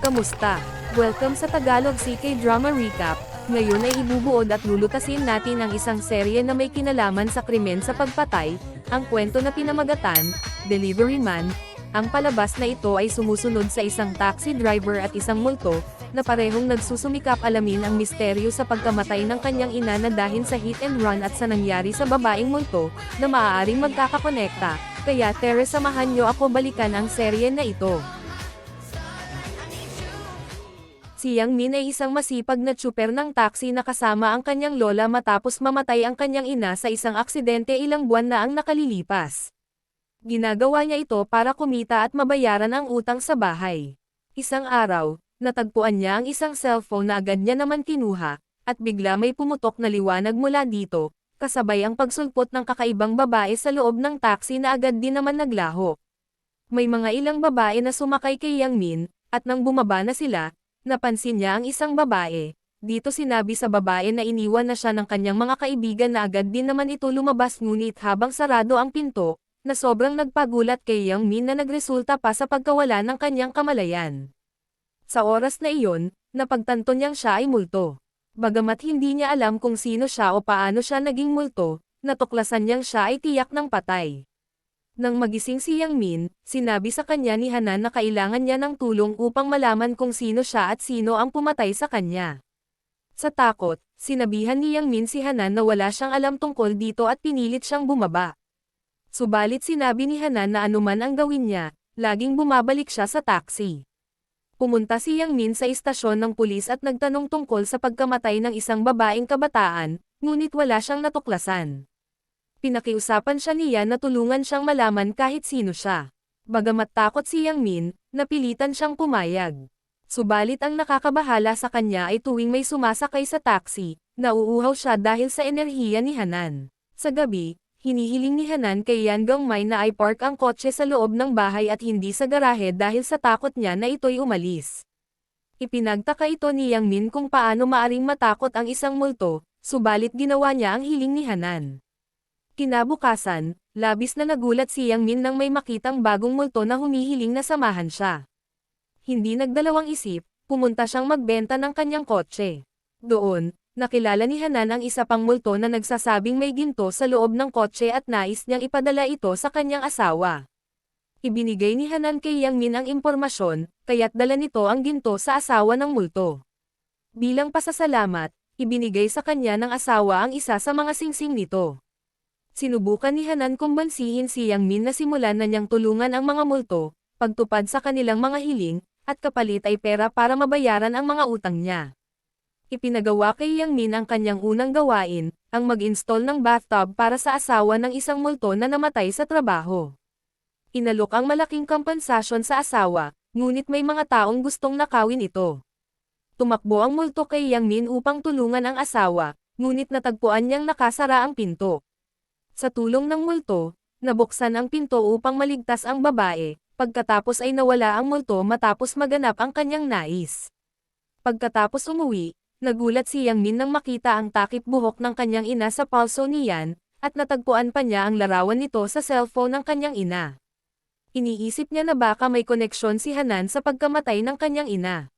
Kamusta? Welcome sa Tagalog CK Drama Recap. Ngayon ay ibubuod at lulutasin natin ang isang serye na may kinalaman sa krimen sa pagpatay, ang kwento na pinamagatan, Delivery Man. Ang palabas na ito ay sumusunod sa isang taxi driver at isang multo, na parehong nagsusumikap alamin ang misteryo sa pagkamatay ng kanyang ina na dahil sa hit and run at sa nangyari sa babaeng multo, na maaaring magkakakonekta. Kaya samahan nyo ako balikan ang serye na ito. Si Yang Min ay isang masipag na tsuper ng taxi na kasama ang kanyang lola matapos mamatay ang kanyang ina sa isang aksidente ilang buwan na ang nakalilipas. Ginagawa niya ito para kumita at mabayaran ang utang sa bahay. Isang araw, natagpuan niya ang isang cellphone na agad niya naman kinuha, at bigla may pumutok na liwanag mula dito, kasabay ang pagsulpot ng kakaibang babae sa loob ng taxi na agad din naman naglaho. May mga ilang babae na sumakay kay Yang Min, at nang bumaba na sila, napansin niya ang isang babae. Dito sinabi sa babae na iniwan na siya ng kanyang mga kaibigan na agad din naman ito lumabas ngunit habang sarado ang pinto, na sobrang nagpagulat kay Yang Min na nagresulta pa sa pagkawala ng kanyang kamalayan. Sa oras na iyon, napagtanto niyang siya ay multo. Bagamat hindi niya alam kung sino siya o paano siya naging multo, natuklasan niyang siya ay tiyak ng patay. Nang magising si Yang Min, sinabi sa kanya ni Hanan na kailangan niya ng tulong upang malaman kung sino siya at sino ang pumatay sa kanya. Sa takot, sinabihan ni Yang Min si Hanan na wala siyang alam tungkol dito at pinilit siyang bumaba. Subalit sinabi ni Hanan na anuman ang gawin niya, laging bumabalik siya sa taxi. Pumunta si Yang Min sa istasyon ng pulis at nagtanong tungkol sa pagkamatay ng isang babaeng kabataan, ngunit wala siyang natuklasan. Pinakiusapan siya niya na tulungan siyang malaman kahit sino siya. Bagamat takot si Yang Min, napilitan siyang pumayag. Subalit ang nakakabahala sa kanya ay tuwing may sumasakay sa taxi, nauuhaw siya dahil sa enerhiya ni Hanan. Sa gabi, hinihiling ni Hanan kay Yan Gangmay na i-park ang kotse sa loob ng bahay at hindi sa garahe dahil sa takot niya na ito'y umalis. Ipinagtaka ito ni Yang Min kung paano maaring matakot ang isang multo, subalit ginawa niya ang hiling ni Hanan. Kinabukasan, labis na nagulat si Yang Min nang may makitang bagong multo na humihiling na samahan siya. Hindi nagdalawang isip, pumunta siyang magbenta ng kanyang kotse. Doon, nakilala ni Hanan ang isa pang multo na nagsasabing may ginto sa loob ng kotse at nais niyang ipadala ito sa kanyang asawa. Ibinigay ni Hanan kay Yang Min ang impormasyon, kaya't dala nito ang ginto sa asawa ng multo. Bilang pasasalamat, ibinigay sa kanya ng asawa ang isa sa mga singsing nito. Sinubukan ni Hanan kumbansihin si Yang Min na simulan na niyang tulungan ang mga multo, pagtupad sa kanilang mga hiling, at kapalit ay pera para mabayaran ang mga utang niya. Ipinagawa kay Yang Min ang kanyang unang gawain, ang mag-install ng bathtub para sa asawa ng isang multo na namatay sa trabaho. Inalok ang malaking kompensasyon sa asawa, ngunit may mga taong gustong nakawin ito. Tumakbo ang multo kay Yang Min upang tulungan ang asawa, ngunit natagpuan niyang nakasara ang pinto. Sa tulong ng multo, nabuksan ang pinto upang maligtas ang babae, pagkatapos ay nawala ang multo matapos maganap ang kanyang nais. Pagkatapos umuwi, nagulat si Yang Min nang makita ang takip buhok ng kanyang ina sa palso ni Yan, at natagpuan pa niya ang larawan nito sa cellphone ng kanyang ina. Iniisip niya na baka may koneksyon si Hanan sa pagkamatay ng kanyang ina.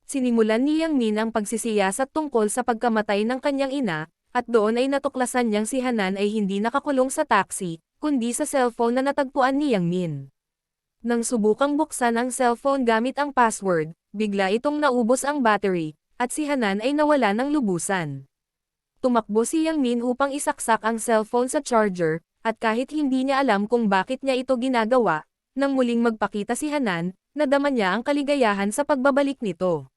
Sinimulan ni Yang Min ang pagsisiyasat tungkol sa pagkamatay ng kanyang ina, at doon ay natuklasan niyang si Hanan ay hindi nakakulong sa taxi, kundi sa cellphone na natagpuan ni Yang Min. Nang subukang buksan ang cellphone gamit ang password, bigla itong naubos ang battery, at si Hanan ay nawala ng lubusan. Tumakbo si Yang Min upang isaksak ang cellphone sa charger, at kahit hindi niya alam kung bakit niya ito ginagawa, nang muling magpakita si Hanan, nadama niya ang kaligayahan sa pagbabalik nito.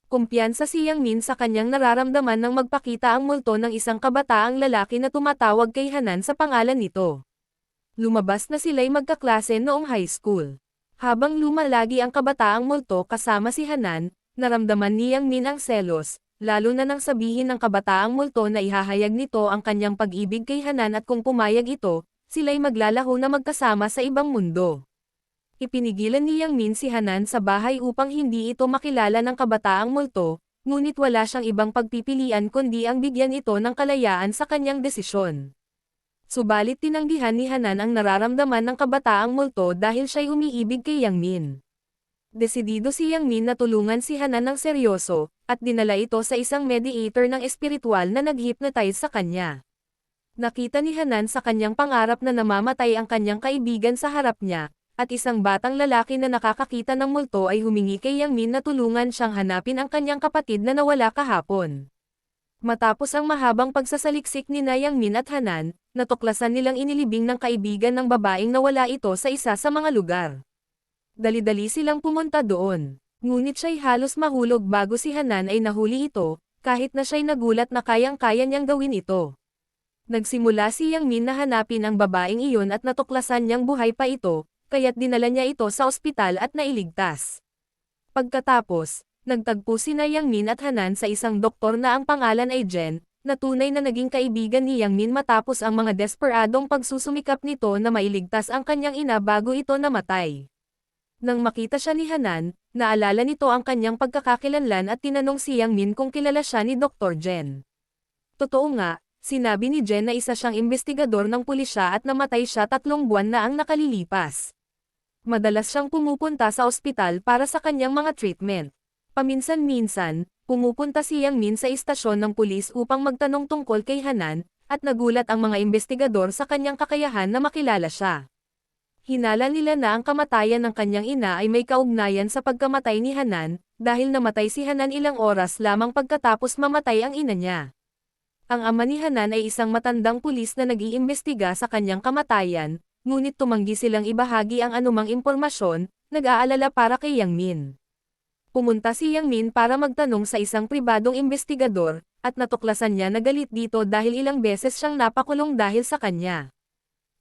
Kumpiyansa si Yang Min sa kanyang nararamdaman nang magpakita ang multo ng isang kabataang lalaki na tumatawag kay Hanan sa pangalan nito. Lumabas na sila'y magkaklase noong high school. Habang lumalagi ang kabataang multo kasama si Hanan, naramdaman ni Yang Min ang selos, lalo na nang sabihin ng kabataang multo na ihahayag nito ang kanyang pag-ibig kay Hanan at kung pumayag ito, sila'y maglalaho na magkasama sa ibang mundo. Ipinigilan ni Yang Min si Hanan sa bahay upang hindi ito makilala ng kabataang multo, ngunit wala siyang ibang pagpipilian kundi ang bigyan ito ng kalayaan sa kanyang desisyon. Subalit tinanggihan ni Hanan ang nararamdaman ng kabataang multo dahil siya'y umiibig kay Yang Min. Desidido si Yang Min na tulungan si Hanan ng seryoso, at dinala ito sa isang mediator ng espiritual na nag-hypnotize sa kanya. Nakita ni Hanan sa kanyang pangarap na namamatay ang kanyang kaibigan sa harap niya, at isang batang lalaki na nakakakita ng multo ay humingi kay Yang Min na tulungan siyang hanapin ang kanyang kapatid na nawala kahapon. Matapos ang mahabang pagsasaliksik ni Yang Min at Hanan, natuklasan nilang inilibing ng kaibigan ng babaeng nawala ito sa isa sa mga lugar. Dali-dali silang pumunta doon. Ngunit siya'y halos mahulog bago si Hanan ay nahuli ito, kahit na siya'y nagulat na kayang-kaya niyang gawin ito. Nagsimula si Yang Min na hanapin ang babaeng iyon at natuklasan niyang buhay pa ito, kaya't dinala niya ito sa ospital at nailigtas. Pagkatapos, nagtagpo sina Yang Min at Hanan sa isang doktor na ang pangalan ay Jen, na tunay na naging kaibigan ni Yang Min matapos ang mga desperadong pagsusumikap nito na mailigtas ang kanyang ina bago ito namatay. Nang makita siya ni Hanan, naalala nito ang kanyang pagkakakilanlan at tinanong si Yang Min kung kilala siya ni Dr. Jen. Totoo nga, sinabi ni Jen na isa siyang investigador ng pulisya at namatay siya 3 buwan na ang nakalilipas. Madalas siyang pumupunta sa ospital para sa kanyang mga treatment. Paminsan-minsan, pumupunta si Yang Min sa istasyon ng pulis upang magtanong tungkol kay Hanan, at nagulat ang mga investigador sa kanyang kakayahan na makilala siya. Hinala nila na ang kamatayan ng kanyang ina ay may kaugnayan sa pagkamatay ni Hanan, dahil namatay si Hanan ilang oras lamang pagkatapos mamatay ang ina niya. Ang ama ni Hanan ay isang matandang pulis na nag-iimbestiga sa kanyang kamatayan, ngunit tumanggi silang ibahagi ang anumang impormasyon, nag-aalala para kay Yang Min. Pumunta si Yang Min para magtanong sa isang pribadong investigador, at natuklasan niya na galit dito dahil ilang beses siyang napakulong dahil sa kanya.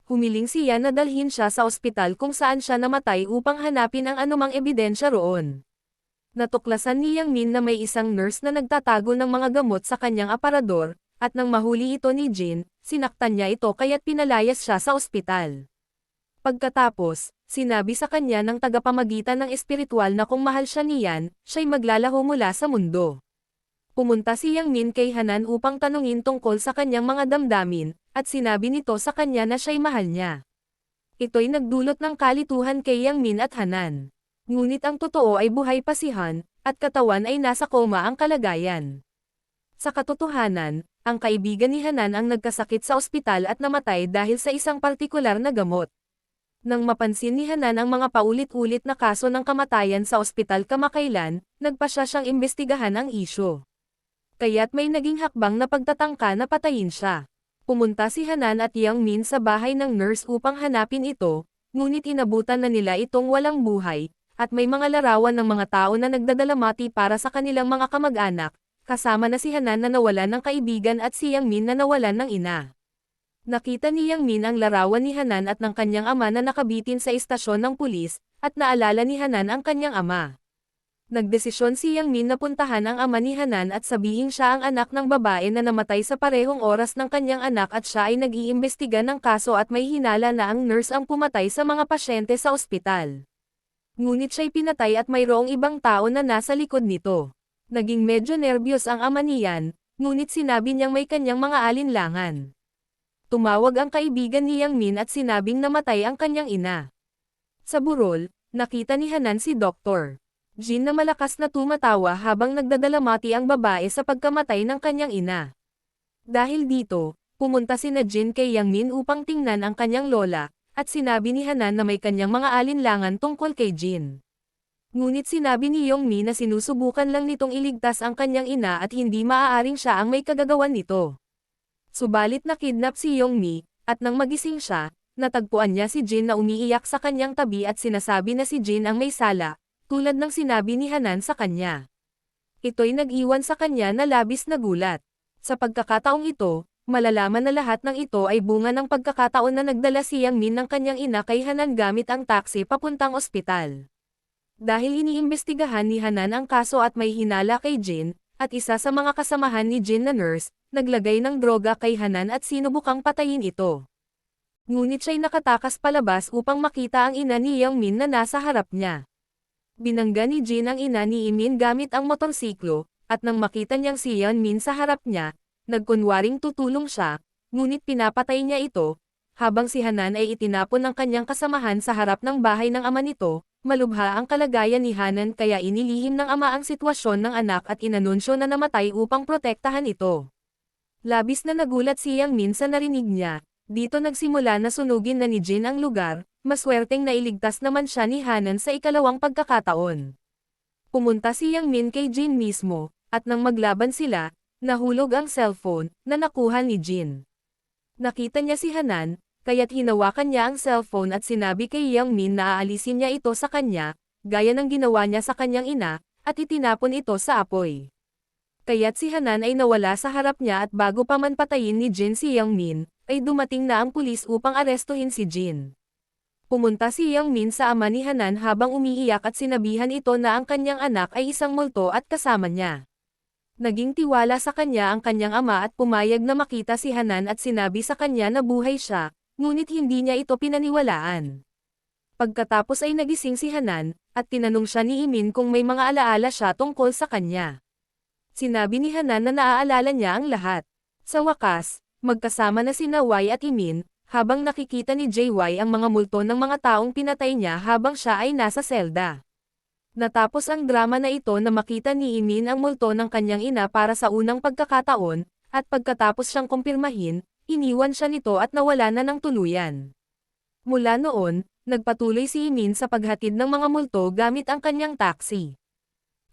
Humiling siya na dalhin siya sa ospital kung saan siya namatay upang hanapin ang anumang ebidensya roon. Natuklasan ni Yang Min na may isang nurse na nagtatago ng mga gamot sa kanyang aparador, at nang mahuli ito ni Jin, sinaktan niya ito kaya't pinalayas siya sa ospital. Pagkatapos, sinabi sa kanya ng tagapamagitan ng espiritual na kung mahal siya niyan, siya'y maglalaho mula sa mundo. Pumunta si Yang Min kay Hanan upang tanungin tungkol sa kanyang mga damdamin, at sinabi nito sa kanya na siya'y mahal niya. Ito'y nagdulot ng kalituhan kay Yang Min at Hanan. Ngunit ang totoo ay buhay pa si Han, at katawan ay nasa koma ang kalagayan. Sa katotohanan, ang kaibigan ni Hanan ang nagkasakit sa ospital at namatay dahil sa isang partikular na gamot. Nang mapansin ni Hanan ang mga paulit-ulit na kaso ng kamatayan sa ospital kamakailan, nagpasya siyang imbestigahan ang isyu. Kaya't may naging hakbang na pagtatangka na patayin siya. Pumunta si Hanan at Yang Min sa bahay ng nurse upang hanapin ito, ngunit inabutan na nila itong walang buhay, at may mga larawan ng mga tao na nagdadalamati para sa kanilang mga kamag-anak, kasama na si Hanan na nawalan ng kaibigan at si Yang Min na nawalan ng ina. Nakita ni Yang Min ang larawan ni Hanan at ng kanyang ama na nakabitin sa istasyon ng pulis, at naalala ni Hanan ang kanyang ama. Nagdesisyon si Yang Min na puntahan ang ama ni Hanan at sabihin siya ang anak ng babae na namatay sa parehong oras ng kanyang anak at siya ay nag-iimbestiga ng kaso at may hinala na ang nurse ang pumatay sa mga pasyente sa ospital. Ngunit siya'y pinatay at mayroong ibang tao na nasa likod nito. Naging medyo nervyos ang ama niyan, ngunit sinabi niyang may kanyang mga alinlangan. Tumawag ang kaibigan ni Yang Min at sinabing namatay ang kanyang ina. Sa burol, nakita ni Hanan si Dr. Jin na malakas na tumatawa habang nagdadalamati ang babae sa pagkamatay ng kanyang ina. Dahil dito, pumunta sina Jin kay Yang Min upang tingnan ang kanyang lola, at sinabi ni Hanan na may kanyang mga alinlangan tungkol kay Jin. Ngunit sinabi ni Yang Min na sinusubukan lang nitong iligtas ang kanyang ina at hindi maaaring siya ang may kagagawan nito. Subalit nakidnap si Yang Min, at nang magising siya, natagpuan niya si Jin na umiiyak sa kanyang tabi at sinasabi na si Jin ang may sala, tulad ng sinabi ni Hanan sa kanya. Ito'y nag-iwan sa kanya na labis na gulat. Sa pagkakataong ito, malalaman na lahat ng ito ay bunga ng pagkakataon na nagdala si Yang Min ng kanyang ina kay Hanan gamit ang taxi papuntang ospital. Dahil iniimbestigahan ni Hanan ang kaso at may hinala kay Jin, at isa sa mga kasamahan ni Jin na nurse, naglagay ng droga kay Hanan at sinubukang patayin ito. Ngunit siya'y nakatakas palabas upang makita ang ina ni Yang Min na nasa harap niya. Binangga ni Jin ang ina ni Imin gamit ang motorsiklo, at nang makita niyang si Yang Min sa harap niya, nagkunwaring tutulong siya, ngunit pinapatay niya ito, habang si Hanan ay itinapon ng kanyang kasamahan sa harap ng bahay ng ama nito, Malubha ang kalagayan ni Hanan kaya inilihim ng ama ang sitwasyon ng anak at inanunsyo na namatay upang protektahan ito. Labis na nagulat si Yang Min sa narinig niya. Dito nagsimula na sunugin na ni Jin ang lugar, maswerteng nailigtas naman siya ni Hanan sa ikalawang pagkakataon. Pumunta si Yang Min kay Jin mismo, at nang maglaban sila, nahulog ang cellphone na nakuha ni Jin. Nakita niya si Hanan, kaya't hinawakan niya ang cellphone at sinabi kay Yang Min na aalisin niya ito sa kanya, gaya ng ginawa niya sa kanyang ina, at itinapon ito sa apoy. Kaya't si Hanan ay nawala sa harap niya at bago pa man patayin ni Jin si Yang Min, ay dumating na ang pulis upang arestuhin si Jin. Pumunta si Yang Min sa ama ni Hanan habang umiiyak at sinabihan ito na ang kanyang anak ay isang multo at kasama niya. Naging tiwala sa kanya ang kanyang ama at pumayag na makita si Hanan at sinabi sa kanya na buhay siya, ngunit hindi niya ito pinaniwalaan. Pagkatapos ay nagising si Hanan, at tinanong siya ni Imin kung may mga alaala siya tungkol sa kanya. Sinabi ni Hanan na naaalala niya ang lahat. Sa wakas, magkasama na sina Y at Imin, habang nakikita ni JY ang mga multo ng mga taong pinatay niya habang siya ay nasa selda. Natapos ang drama na ito na makita ni Imin ang multo ng kanyang ina para sa unang pagkakataon, at pagkatapos siyang kumpirmahin, iniwan siya nito at nawala na ng tuluyan. Mula noon, nagpatuloy si Imin sa paghatid ng mga multo gamit ang kanyang taxi.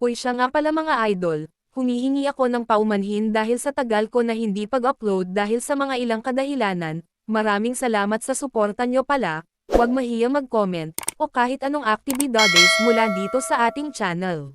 Uy siya nga pala mga idol, humihingi ako ng paumanhin dahil sa tagal ko na hindi pag-upload dahil sa mga ilang kadahilanan, maraming salamat sa suporta nyo pala, huwag mahiya mag-comment, o kahit anong aktibidades mula dito sa ating channel.